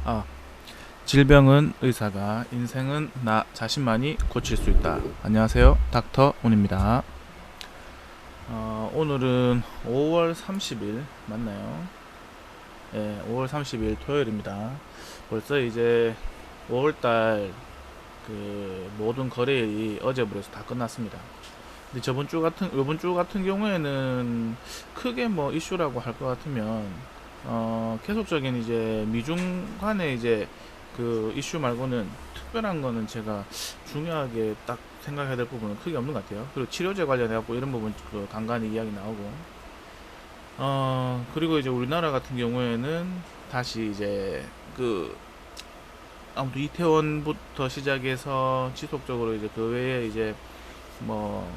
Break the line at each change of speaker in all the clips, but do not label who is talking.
아, 질병은 의사가, 인생은 나 자신만이 고칠 수 있다. 안녕하세요, 닥터 운입니다. 오늘은 5월 30일 맞나요? 예, 5월 30일 토요일입니다. 벌써 이제 5월달 그 모든 거래일이 어제부터 해서 다 끝났습니다. 근데 이번 주 같은 경우에는 크게 뭐 이슈라고 할 것 같으면 계속적인 이제 미중 간의 이제 그 이슈 말고는 특별한 거는 제가 중요하게 딱 생각해야 될 부분은 크게 없는 것 같아요. 그리고 치료제 관련해 갖고 이런 부분 그 간간히 이야기 나오고 그리고 이제 우리나라 같은 경우에는 다시 이제 그 아무튼 이태원부터 시작해서 지속적으로 이제 그 외에 이제 뭐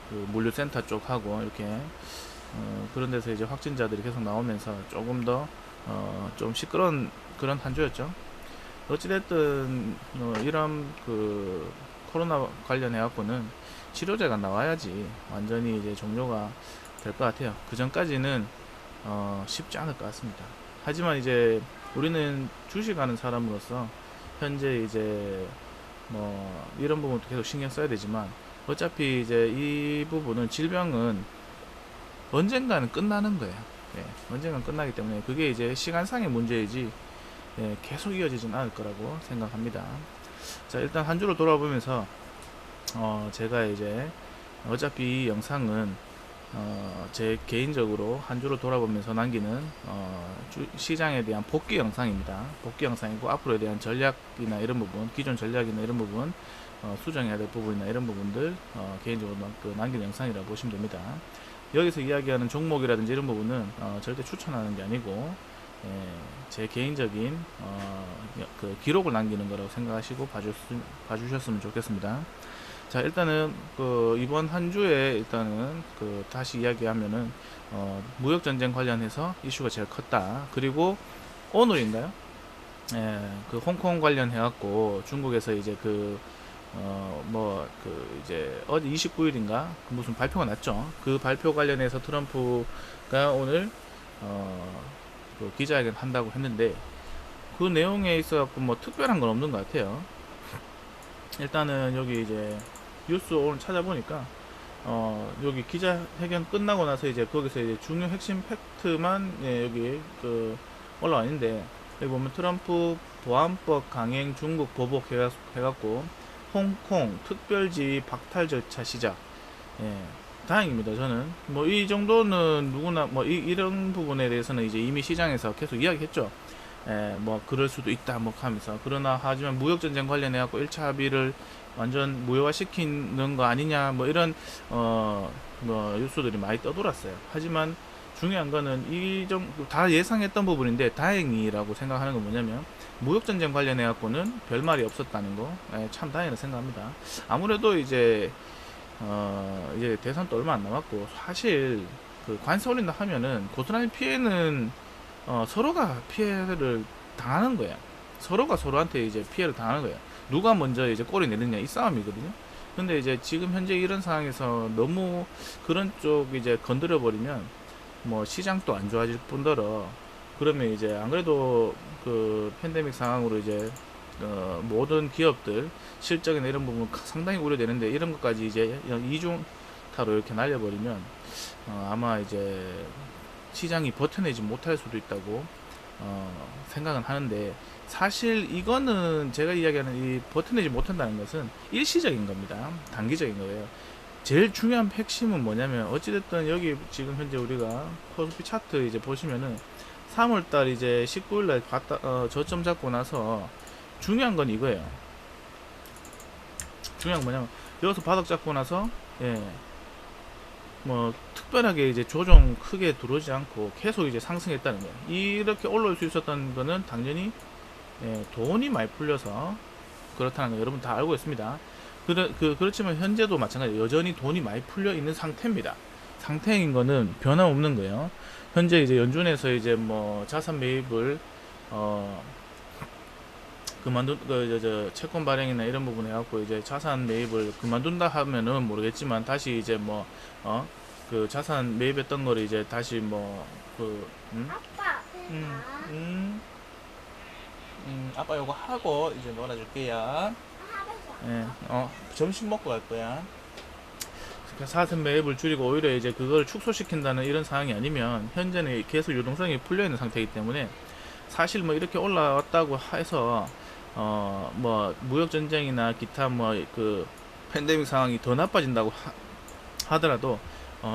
그 물류센터 쪽하고 이렇게 그런 데서 이제 확진자들이 계속 나오면서 조금 더 좀 시끄러운 그런 한 주였죠. 어찌됐든 이런 그 코로나 관련해 갖고는 치료제가 나와야지 완전히 이제 종료가 될 것 같아요. 그 전까지는 쉽지 않을 것 같습니다. 하지만 이제 우리는 주식하는 사람으로서 현재 이제 뭐 이런 부분도 계속 신경 써야 되지만 어차피 이제 이 부분은 질병은 언젠가는 끝나는 거예요. 예, 언젠가는 끝나기 때문에 그게 이제 시간상의 문제이지 계속 이어지진 않을 거라고 생각합니다. 자, 일단 한 주를 돌아보면서 제가 이제 어차피 이 영상은 제 개인적으로 한 주를 돌아보면서 남기는 시장에 대한 복귀 영상입니다. 복귀 영상이고 앞으로에 대한 전략이나 이런 부분, 기존 전략이나 이런 부분, 수정해야 될 부분이나 이런 부분들 개인적으로 남기는 영상이라고 보시면 됩니다. 여기서 이야기하는 종목이라든지 이런 부분은 절대 추천하는 게 아니고 제 개인적인 그 기록을 남기는 거라고 생각하시고 봐주셨으면 좋겠습니다. 자, 일단은 그 이번 한 주에 일단은 그 다시 이야기하면은 무역 전쟁 관련해서 이슈가 제일 컸다. 그리고 오늘인가요? 그 홍콩 관련해 갖고 중국에서 이제 그 뭐 그 이제 어제 29일인가 무슨 발표가 났죠. 그 발표 관련해서 트럼프가 오늘 그 기자회견 한다고 했는데 그 내용에 있어 갖고 뭐 특별한 건 없는 것 같아요. 일단은 여기 이제 뉴스 오늘 찾아보니까 여기 기자회견 끝나고 나서 이제 거기서 이제 중요 핵심 팩트만 여기 그 올라와 있는데 여기 보면 트럼프 보안법 강행 중국 보복 해갖고 홍콩 특별지 박탈 절차 시작. 예, 다행입니다. 저는 뭐 이 정도는 누구나 뭐 이런 부분에 대해서는 이제 이미 시장에서 계속 이야기했죠. 뭐 그럴 수도 있다 뭐 하면서 그러나 하지만 무역 전쟁 관련해 갖고 1차 합의를 완전 무효화 시키는 거 아니냐 뭐 이런 뭐 뉴스들이 많이 떠돌았어요. 하지만 중요한 거는 이 정도 다 예상했던 부분인데 다행이라고 생각하는 건 뭐냐면 무역 전쟁 관련해 갖고는 별말이 없었다는 거 참 다행이라고 생각합니다. 아무래도 이제 대선도 얼마 안 남았고 사실 그 관세 올린다 하면은 고스란히 피해는 서로가 피해를 당하는 거야. 서로가 서로한테 이제 피해를 당하는 거야. 누가 먼저 이제 꼬리 내느냐 이 싸움이거든요. 근데 이제 지금 현재 이런 상황에서 너무 그런 쪽 이제 건드려 버리면 뭐 시장도 안 좋아질 뿐더러 그러면 이제 안 그래도 그 팬데믹 상황으로 이제 모든 기업들 실적이나 이런 부분 상당히 우려되는데 이런 것까지 이제 이중타로 이렇게 날려버리면 아마 이제 시장이 버텨내지 못할 수도 있다고 생각은 하는데 사실 이거는 제가 이야기하는 이 버텨내지 못한다는 것은 일시적인 겁니다. 단기적인 거예요. 제일 중요한 핵심은 뭐냐면 어찌됐든 여기 지금 현재 우리가 코스피 차트 이제 보시면은 3월달 이제 19일날 저점 잡고 나서 중요한 건 이거예요. 중요한 건 뭐냐면 여기서 바닥 잡고 나서 뭐 특별하게 이제 조정 크게 들어오지 않고 계속 이제 상승했다는 거예요. 이렇게 올라올 수 있었던 거는 당연히 돈이 많이 풀려서 그렇다는 거 여러분 다 알고 있습니다. 그렇지만 현재도 마찬가지예요. 여전히 돈이 많이 풀려 있는 상태입니다. 상태인 거는 변함없는 거예요. 현재 이제 연준에서 이제 뭐 자산 매입을 그만둔 채권 발행이나 이런 부분 해갖고 이제 자산 매입을 그만둔다 하면은 모르겠지만 다시 이제 뭐 그 자산 매입했던 거를 이제 다시 뭐 그
아빠,
음,
배가.
음, 아빠 요거 하고 이제 놀아줄게요. 예, 점심 먹고 갈 거야. 그러니까 사슴 매입을 줄이고 오히려 이제 그걸 축소시킨다는 이런 상황이 아니면 현재는 계속 유동성이 풀려 있는 상태이기 때문에 사실 뭐 이렇게 올라왔다고 해서 뭐 무역 전쟁이나 기타 뭐 그 팬데믹 상황이 더 나빠진다고 하더라도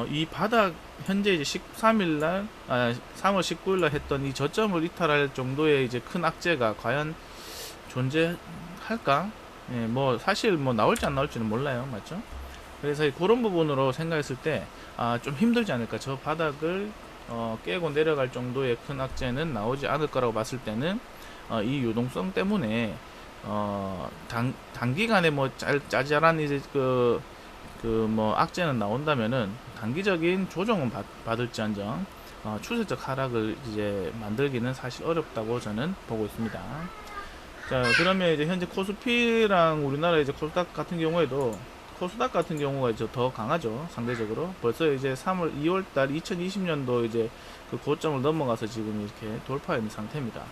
이 바닥 현재 이제 13일 날 3월 19일 날 했던 이 저점을 이탈할 정도의 이제 큰 악재가 과연 존재할까? 예, 뭐 사실 뭐 나올지 안 나올지는 몰라요. 맞죠? 그래서 그런 부분으로 생각했을 때 좀 힘들지 않을까. 저 바닥을 깨고 내려갈 정도의 큰 악재는 나오지 않을 거라고 봤을 때는 이 유동성 때문에 단기간에 뭐 짜잘한 이제 뭐 악재는 나온다면은 단기적인 조정은 받을지언정 추세적 하락을 이제 만들기는 사실 어렵다고 저는 보고 있습니다. 자, 그러면 이제 현재 코스피랑 우리나라 이제 코스닥 같은 경우에도 코스닥 같은 경우가 이제 더 강하죠. 상대적으로. 벌써 이제 2월 달 2020년도 이제 그 고점을 넘어가서 지금 이렇게 돌파해 있는 상태입니다.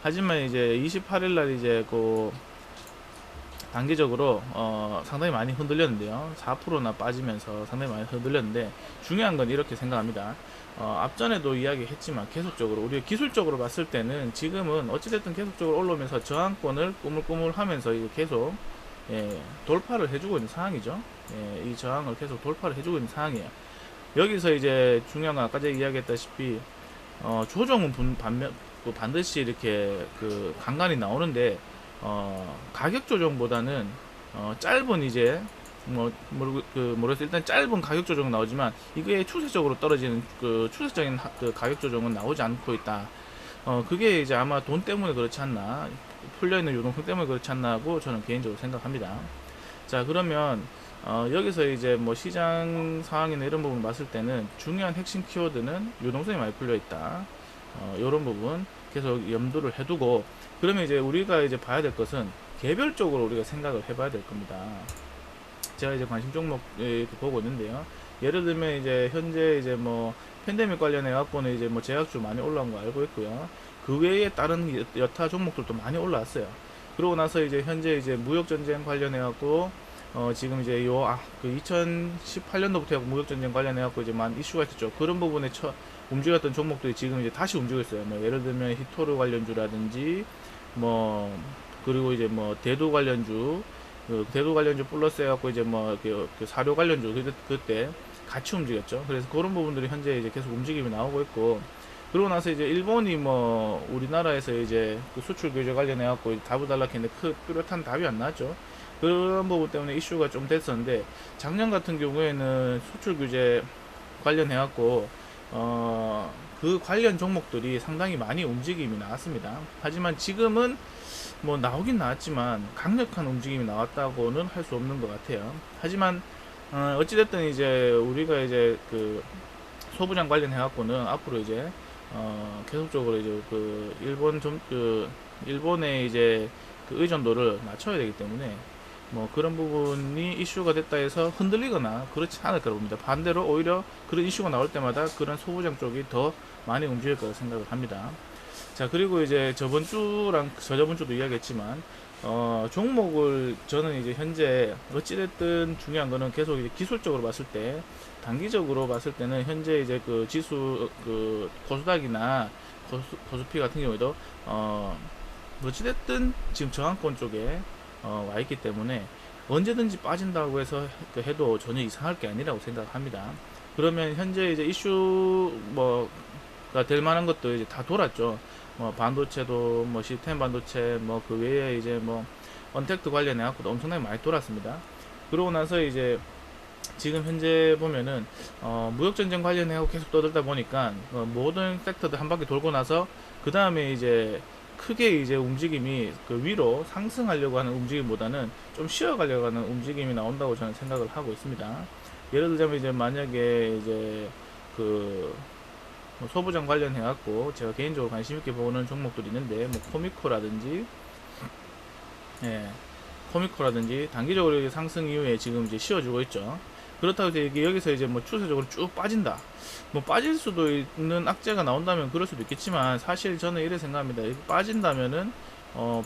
하지만 이제 28일 날 이제 그 단기적으로 상당히 많이 흔들렸는데요. 4%나 빠지면서 상당히 많이 흔들렸는데 중요한 건 이렇게 생각합니다. 앞전에도 이야기했지만 계속적으로 우리가 기술적으로 봤을 때는 지금은 어찌됐든 계속적으로 올라오면서 저항권을 꾸물꾸물하면서 이게 계속 돌파를 해주고 있는 상황이죠. 이 저항을 계속 돌파를 해주고 있는 상황이에요. 여기서 이제 중요한 건 아까 제가 이야기했다시피 조정은 반드시 이렇게 그 간간히 나오는데 가격 조정보다는 짧은 이제 모르겠어요. 일단 짧은 가격 조정은 나오지만 이게 추세적으로 떨어지는 그 추세적인 그 가격 조정은 나오지 않고 있다. 그게 이제 아마 돈 때문에 그렇지 않나, 풀려있는 유동성 때문에 그렇지 않나 하고 저는 개인적으로 생각합니다. 자, 그러면 여기서 이제 뭐 시장 상황이나 이런 부분 봤을 때는 중요한 핵심 키워드는 유동성이 많이 풀려있다. 이런 부분 계속 염두를 해두고, 그러면 이제 우리가 이제 봐야 될 것은 개별적으로 우리가 생각을 해봐야 될 겁니다. 제가 이제 관심 종목 보고 있는데요. 예를 들면 이제 현재 이제 뭐 팬데믹 관련해 갖고는 이제 뭐 제약주 많이 올라온 거 알고 있고요. 그 외에 다른 여타 종목들도 많이 올라왔어요. 그러고 나서 이제 현재 이제 무역 전쟁 관련해 갖고 지금 이제 그 2018년도부터 무역 전쟁 관련해 갖고 이제 많은 이슈가 있었죠. 그런 부분에 움직였던 종목들이 지금 이제 다시 움직이고 있어요. 뭐 예를 들면 히토르 관련주라든지 뭐 그리고 이제 뭐 대도 관련주, 대도 관련주 플러스 해갖고 이제 뭐 그 사료 관련주 그때 같이 움직였죠. 그래서 그런 부분들이 현재 이제 계속 움직임이 나오고 있고, 그러고 나서 이제 일본이 뭐 우리나라에서 이제 그 수출 규제 관련해 갖고 답을 달라 했는데 뚜렷한 답이 안 나왔죠. 그런 부분 때문에 이슈가 좀 됐었는데, 작년 같은 경우에는 수출 규제 관련해 갖고 그 관련 종목들이 상당히 많이 움직임이 나왔습니다. 하지만 지금은 뭐 나오긴 나왔지만 강력한 움직임이 나왔다고는 할 수 없는 것 같아요. 하지만 어찌됐든 이제 우리가 이제 그 소부장 관련해 갖고는 앞으로 이제 계속적으로 이제 그 일본의 이제 그 의존도를 낮춰야 되기 때문에 뭐 그런 부분이 이슈가 됐다 해서 흔들리거나 그렇지 않을 거라고 봅니다. 반대로 오히려 그런 이슈가 나올 때마다 그런 소부장 쪽이 더 많이 움직일 거라고 생각을 합니다. 자, 그리고 이제 저번 주랑 저저번 주도 이야기했지만 종목을 저는 이제 현재 어찌됐든 중요한 거는 계속 이제 기술적으로 봤을 때, 단기적으로 봤을 때는 현재 이제 그 지수 그 코스닥이나 코스피 같은 경우에도 어찌됐든 지금 저항권 쪽에 와 있기 때문에 언제든지 빠진다고 해서 해도 전혀 이상할 게 아니라고 생각합니다. 그러면 현재 이제 이슈 뭐가 될 만한 것도 이제 다 돌았죠. 뭐 반도체도 뭐 시스템 반도체 뭐 그 외에 이제 뭐 언택트 관련해 갖고도 엄청나게 많이 돌았습니다. 그러고 나서 이제 지금 현재 보면은 무역 전쟁 관련해 갖고 계속 떠들다 보니까 모든 섹터들 한 바퀴 돌고 나서 그 다음에 이제 크게 이제 움직임이 그 위로 상승하려고 하는 움직임보다는 좀 쉬어가려고 하는 움직임이 나온다고 저는 생각을 하고 있습니다. 예를 들자면 이제 만약에 이제 그 소부장 관련해 갖고 제가 개인적으로 관심 있게 보는 종목들이 있는데 뭐 코미코라든지 코미코라든지 단기적으로 상승 이후에 지금 이제 쉬어주고 있죠. 그렇다고 해서 여기서 이제 뭐 추세적으로 쭉 빠진다, 뭐 빠질 수도 있는 악재가 나온다면 그럴 수도 있겠지만, 사실 저는 이래 생각합니다. 빠진다면은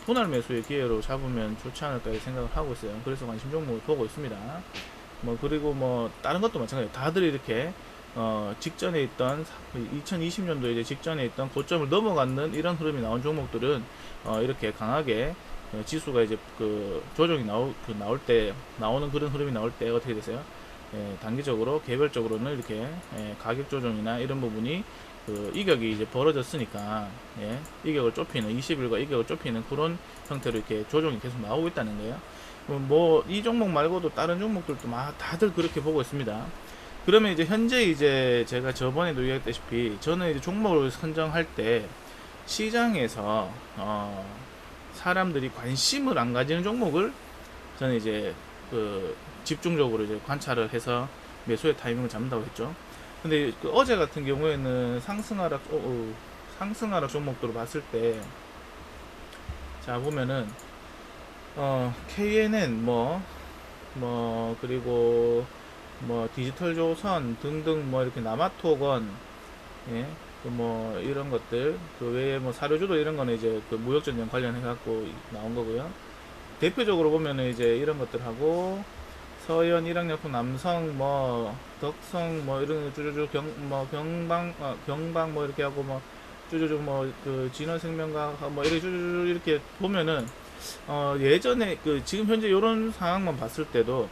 분할 매수의 기회로 잡으면 좋지 않을까 생각을 하고 있어요. 그래서 관심 종목을 보고 있습니다. 뭐 그리고 뭐 다른 것도 마찬가지예요. 다들 이렇게 직전에 있던 2020년도 이제 직전에 있던 고점을 넘어가는 이런 흐름이 나온 종목들은 이렇게 강하게 지수가 이제 그 조정이 나올 때 나오는 그런 흐름이 나올 때 어떻게 되세요? 단기적으로 개별적으로는 이렇게 가격 조정이나 이런 부분이 그 이격이 이제 벌어졌으니까 이격을 좁히는 20일과 이격을 좁히는 그런 형태로 이렇게 조정이 계속 나오고 있다는 거예요. 뭐 이 종목 말고도 다른 종목들도 막 다들 그렇게 보고 있습니다. 그러면 이제 현재 이제 제가 저번에도 이야기했다시피 저는 이제 종목을 선정할 때 시장에서 사람들이 관심을 안 가지는 종목을 저는 이제 그 집중적으로 이제 관찰을 해서 매수의 타이밍을 잡는다고 했죠. 근데 그 어제 같은 경우에는 상승하락 종목들을 봤을 때, 자 보면은 KNN 그리고 뭐 디지털조선 등등 뭐 이렇게 남아토건, 예, 뭐 이런 것들, 그 외에 뭐 사료주도 이런 거는 이제 그 무역전쟁 관련해 갖고 나온 거고요. 대표적으로 보면은 이제 이런 것들하고 서현, 일학약품, 남성, 뭐 덕성, 뭐 이런 쭈쭈쭈 경방 뭐 이렇게 하고 뭐 쭈쭈쭈 뭐 그 진원생명과 뭐 이렇게 쭈쭈쭈 이렇게 보면은 예전에 그 지금 현재 이런 상황만 봤을 때도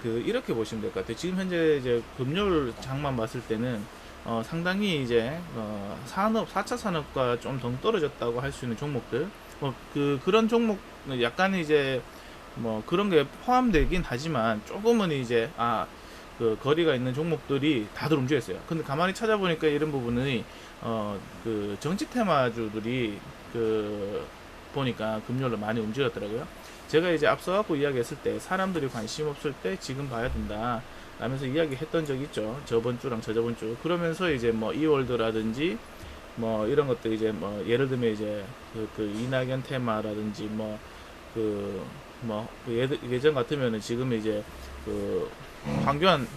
그 이렇게 보시면 될 것 같아요. 지금 현재 이제 금요일 장만 봤을 때는 상당히 이제 산업 4차 산업과 좀 더 떨어졌다고 할 수 있는 종목들, 그런 종목 약간 이제 뭐 그런 게 포함되긴 하지만 조금은 이제 그 거리가 있는 종목들이 다들 움직였어요. 근데 가만히 찾아보니까 이런 부분이 그 정치 테마주들이 그 보니까 금요일로 많이 움직였더라고요. 제가 이제 앞서 갖고 이야기했을 때 사람들이 관심 없을 때 지금 봐야 된다 라면서 이야기했던 적 있죠. 저번 주랑 저저번 주. 그러면서 이제 뭐 이월드라든지 뭐 이런 것들 이제 뭐 예를 들면 이제 그 이낙연 테마라든지 예전 같으면은 지금 이제 그 황교안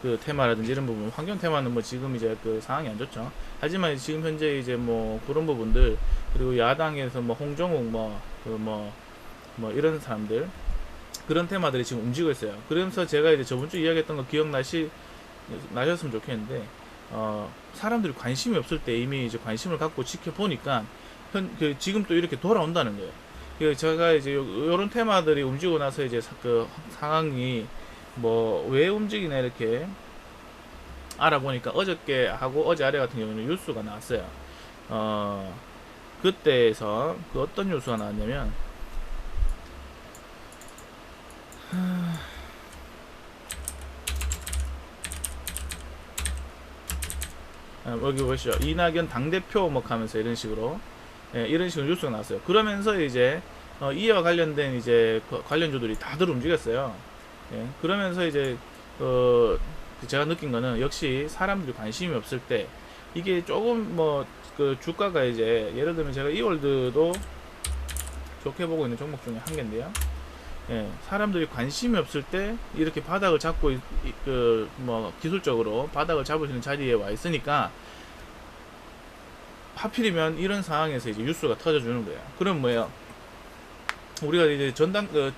그 테마라든지 이런 부분, 환경 테마는 뭐 지금 이제 그 상황이 안 좋죠. 하지만 지금 현재 이제 뭐 그런 부분들, 그리고 야당에서 뭐 홍정욱 뭐 이런 사람들, 그런 테마들이 지금 움직이고 있어요. 그러면서 제가 이제 저번 주 이야기했던 거 나셨으면 좋겠는데, 사람들이 관심이 없을 때 이미 이제 관심을 갖고 지켜보니까 지금 또 이렇게 돌아온다는 거예요. 제가 이제 요런 테마들이 움직이고 나서 이제 그 상황이 뭐 왜 움직이나 이렇게 알아보니까 어저께 하고 어제 아래 같은 경우는 뉴스가 나왔어요. 그때에서 그 어떤 뉴스가 나왔냐면 여기 보시죠. 이낙연 당대표 뭐 하면서 이런 식으로 뉴스가 나왔어요. 그러면서 이제 이와 관련된 이제 관련주들이 다들 움직였어요. 그러면서 이제 제가 느낀 거는 역시 사람들이 관심이 없을 때 이게 조금 뭐 그 주가가 이제 예를 들면 제가 이월드도 좋게 보고 있는 종목 중에 한 개인데요. 사람들이 관심이 없을 때 이렇게 바닥을 잡고 그 뭐 기술적으로 바닥을 잡을 수 있는 자리에 와 있으니까 하필이면 이런 상황에서 이제 뉴스가 터져주는 거예요. 그럼 뭐예요? 우리가 이제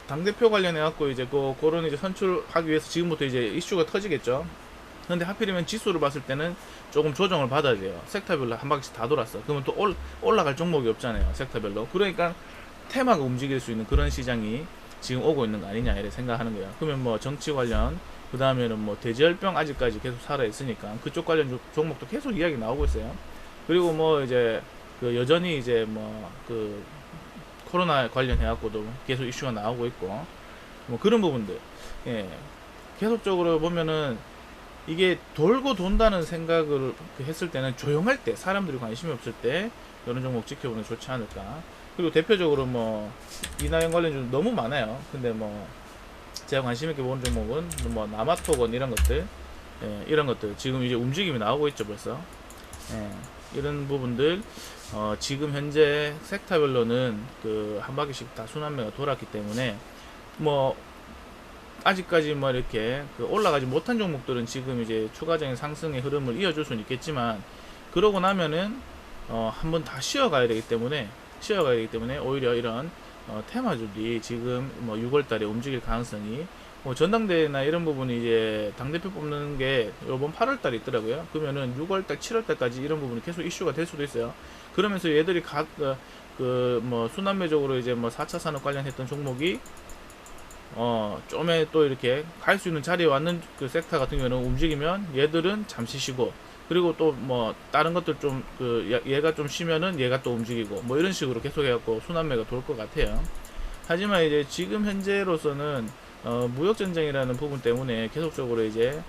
당대표 관련해 갖고 이제 그런 이제 선출하기 위해서 지금부터 이제 이슈가 터지겠죠. 근데 하필이면 지수를 봤을 때는 조금 조정을 받아야 돼요. 섹터별로 한 바퀴씩 다 돌았어. 그러면 또 올라갈 종목이 없잖아요. 섹터별로. 그러니까 테마가 움직일 수 있는 그런 시장이 지금 오고 있는 거 아니냐 이렇게 생각하는 거예요. 그러면 뭐 정치 관련, 그 다음에는 뭐 돼지열병 아직까지 계속 살아 있으니까 그쪽 관련 종목도 계속 이야기 나오고 있어요. 그리고 뭐 이제 그 여전히 이제 뭐 그 코로나 관련해 갖고도 계속 이슈가 나오고 있고 뭐 그런 부분들, 계속적으로 보면은 이게 돌고 돈다는 생각을 했을 때는 조용할 때, 사람들이 관심이 없을 때 이런 종목 지켜보는 게 좋지 않을까. 그리고 대표적으로 뭐 이낙연 관련주 너무 많아요. 근데 뭐 제가 관심 있게 보는 종목은 뭐 남아토건 이런 것들, 이런 것들 지금 이제 움직임이 나오고 있죠 벌써. 이런 부분들 지금 현재 섹터별로는 그 한 바퀴씩 다 순환매가 돌았기 때문에 뭐 아직까지 뭐 이렇게 그 올라가지 못한 종목들은 지금 이제 추가적인 상승의 흐름을 이어줄 수는 있겠지만, 그러고 나면은 한번 다 쉬어가야 되기 때문에 오히려 이런 테마주들이 지금 뭐 6월 달에 움직일 가능성이, 뭐 전당대회나 이런 부분이 이제 당대표 뽑는 게 요번 8월 달에 있더라고요. 그러면은 6월 달, 7월 달까지 이런 부분이 계속 이슈가 될 수도 있어요. 그러면서 얘들이 각 뭐 순환매적으로 이제 뭐 4차 산업 관련했던 종목이 좀에 또 이렇게 갈 수 있는 자리에 왔는 그 섹터 같은 경우는 움직이면 얘들은 잠시 쉬고, 그리고 또 뭐 다른 것들 좀 얘가 좀 쉬면은 얘가 또 움직이고, 뭐 이런 식으로 계속 해갖고 순환매가 돌 것 같아요. 하지만 이제 지금 현재로서는 무역 전쟁이라는 부분 때문에 계속적으로 이제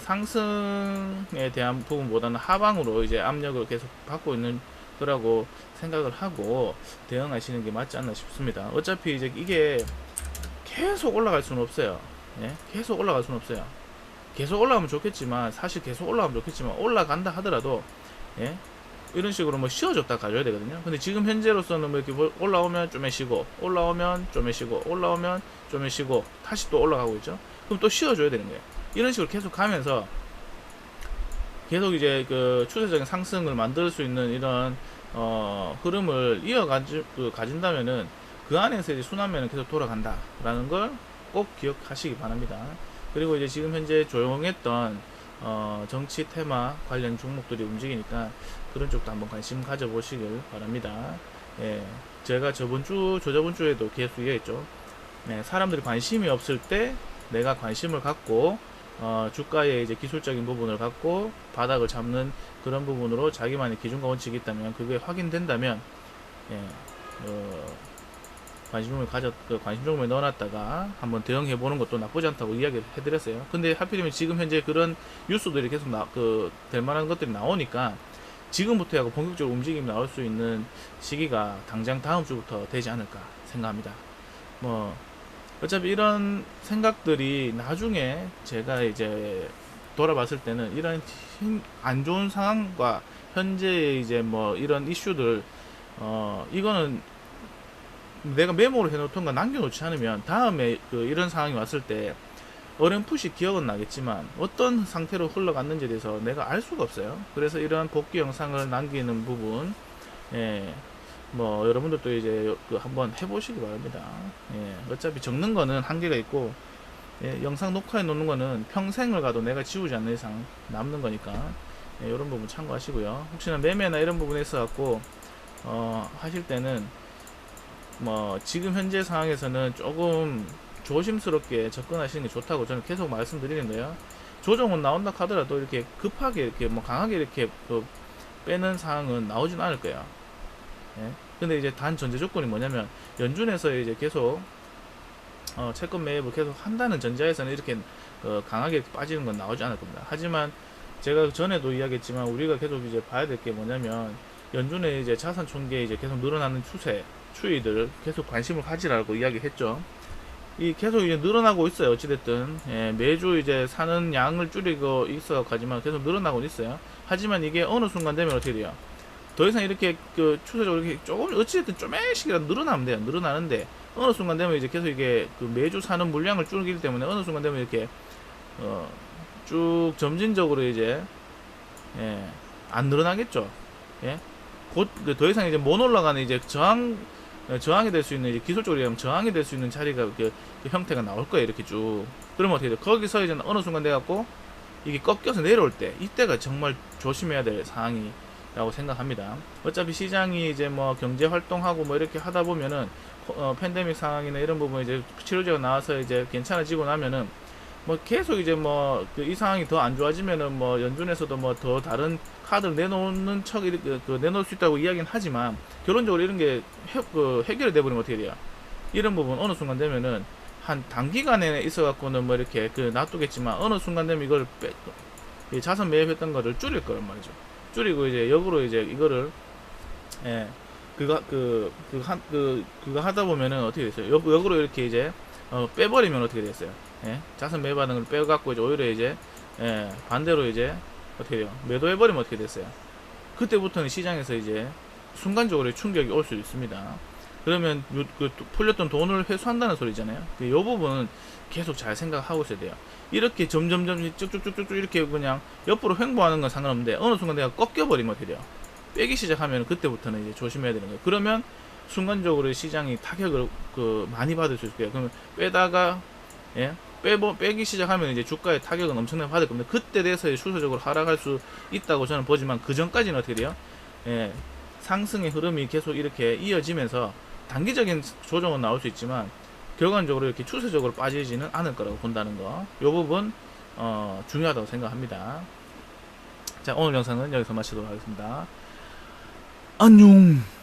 상승에 대한 부분보다는 하방으로 이제 압력을 계속 받고 있는 거라고 생각을 하고 대응하시는 게 맞지 않나 싶습니다. 어차피 이제 이게 계속 올라갈 수는 없어요. 예? 계속 올라갈 수는 없어요. 계속 올라가면 좋겠지만, 사실 계속 올라가면 좋겠지만, 올라간다 하더라도, 예? 이런 식으로 뭐 쉬어줬다 가져야 되거든요. 근데 지금 현재로서는 뭐 이렇게 올라오면 좀에 쉬고, 올라오면 좀에 쉬고, 올라오면 좀에 쉬고, 다시 또 올라가고 있죠. 그럼 또 쉬어줘야 되는 거예요. 이런 식으로 계속 가면서, 계속 이제 그 추세적인 상승을 만들 수 있는 이런 흐름을 가진다면은 그 안에서 이제 순환매는 계속 돌아간다라는 걸 꼭 기억하시기 바랍니다. 그리고 이제 지금 현재 조용했던 정치 테마 관련 종목들이 움직이니까 그런 쪽도 한번 관심 가져보시길 바랍니다. 예, 제가 저저번 주에도 계속 얘기했죠. 네, 사람들이 관심이 없을 때 내가 관심을 갖고 주가의 이제 기술적인 부분을 갖고 바닥을 잡는 그런 부분으로 자기만의 기준과 원칙이 있다면, 그게 확인된다면, 예, 관심종목에 넣어놨다가 한번 대응해보는 것도 나쁘지 않다고 이야기를 해드렸어요. 근데 하필이면 지금 현재 그런 뉴스들이 계속 될 만한 것들이 나오니까 지금부터 하고 본격적으로 움직임이 나올 수 있는 시기가 당장 다음 주부터 되지 않을까 생각합니다. 뭐 어차피 이런 생각들이 나중에 제가 이제 돌아봤을 때는 이런 안 좋은 상황과 현재 이제 뭐 이런 이슈들, 이거는 내가 메모를 해놓던가 남겨놓지 않으면 다음에 이런 상황이 왔을 때 어렴풋이 기억은 나겠지만 어떤 상태로 흘러갔는지에 대해서 내가 알 수가 없어요. 그래서 이런 복귀 영상을 남기는 부분, 예, 뭐 여러분들도 이제 한번 해보시기 바랍니다. 예, 어차피 적는 거는 한계가 있고, 예, 영상 녹화해 놓는 거는 평생을 가도 내가 지우지 않는 이상 남는 거니까, 예, 이런 부분 참고하시고요. 혹시나 매매나 이런 부분에 있어 갖고 하실 때는 뭐 지금 현재 상황에서는 조금 조심스럽게 접근하시는 게 좋다고 저는 계속 말씀드리는 거예요. 조정은 나온다 하더라도 이렇게 급하게 이렇게 뭐 강하게 이렇게 빼는 상황은 나오진 않을 거예요. 예? 근데 이제 단 전제 조건이 뭐냐면, 연준에서 이제 계속 채권 매입을 계속 한다는 전제하에서는 이렇게 강하게 빠지는 건 나오지 않을 겁니다. 하지만 제가 전에도 이야기했지만 우리가 계속 이제 봐야 될 게 뭐냐면, 연준의 이제 자산 총계 이제 계속 늘어나는 추이들 계속 관심을 가지라고 이야기했죠. 이 계속 이제 늘어나고 있어요. 어찌됐든, 예, 매주 이제 사는 양을 줄이고 있어 가지만 계속 늘어나고 있어요. 하지만 이게 어느 순간 되면 어떻게 돼요? 더 이상 이렇게 추세적으로 이렇게 조금 어찌됐든 좀씩이라도 늘어나면 돼요. 늘어나는데 어느 순간 되면 이제 계속 이게 매주 사는 물량을 줄이기 때문에 어느 순간 되면 이렇게 쭉 점진적으로 이제, 예, 안 늘어나겠죠. 예? 곧 더 이상 이제 못 올라가는 이제 저항이 될 수 있는, 이제 기술적으로 얘기하면 저항이 될 수 있는 자리가 그 형태가 나올 거예요. 이렇게 쭉. 그러면 어떻게 돼요? 거기서 이제 어느 순간 돼갖고 이게 꺾여서 내려올 때, 이때가 정말 조심해야 될 상황이라고 생각합니다. 어차피 시장이 이제 뭐 경제 활동하고 뭐 이렇게 하다 보면은 팬데믹 상황이나 이런 부분 이제 치료제가 나와서 이제 괜찮아지고 나면은 뭐 계속 이제 뭐 이 상황이 더 안 좋아지면은 뭐 연준에서도 뭐 더 다른 카드를 내놓는 척 내놓을 수 있다고 이야기는 하지만, 결론적으로 이런 게 해결이 돼버리면 어떻게 돼요? 이런 부분 어느 순간 되면은 한 단기간에 있어 갖고는 뭐 이렇게 놔두겠지만, 어느 순간 되면 이걸 자산 매입했던 거를 줄일 거란 말이죠. 줄이고 이제 역으로 이제 이거를, 예, 그거 하다 보면은 어떻게 됐어요? 역으로 이렇게 이제 빼버리면 어떻게 됐어요? 예, 자산 매입하는 걸 빼갖고 이제 오히려 이제, 예, 반대로 이제 어떻게 돼요? 매도해버리면 어떻게 됐어요? 그때부터는 시장에서 이제 순간적으로 충격이 올 수 있습니다. 그러면 풀렸던 돈을 회수한다는 소리잖아요. 이 부분은 계속 잘 생각하고 있어야 돼요. 이렇게 점점점 쭉쭉쭉쭉 이렇게 그냥 옆으로 횡보하는 건 상관없는데 어느 순간 내가 꺾여버리면 어떻게 돼요? 빼기 시작하면 그때부터는 이제 조심해야 되는 거예요. 그러면 순간적으로 시장이 타격을 많이 받을 수 있어요. 그러면 빼다가 예? 빼기 시작하면 이제 주가의 타격은 엄청나게 받을 겁니다. 그때 돼서 추세적으로 하락할 수 있다고 저는 보지만 그 전까지는 어떻게 돼요? 예, 상승의 흐름이 계속 이렇게 이어지면서 단기적인 조정은 나올 수 있지만 결과적으로 이렇게 추세적으로 빠지지는 않을 거라고 본다는 거, 요 부분 중요하다고 생각합니다. 자, 오늘 영상은 여기서 마치도록 하겠습니다. 안녕.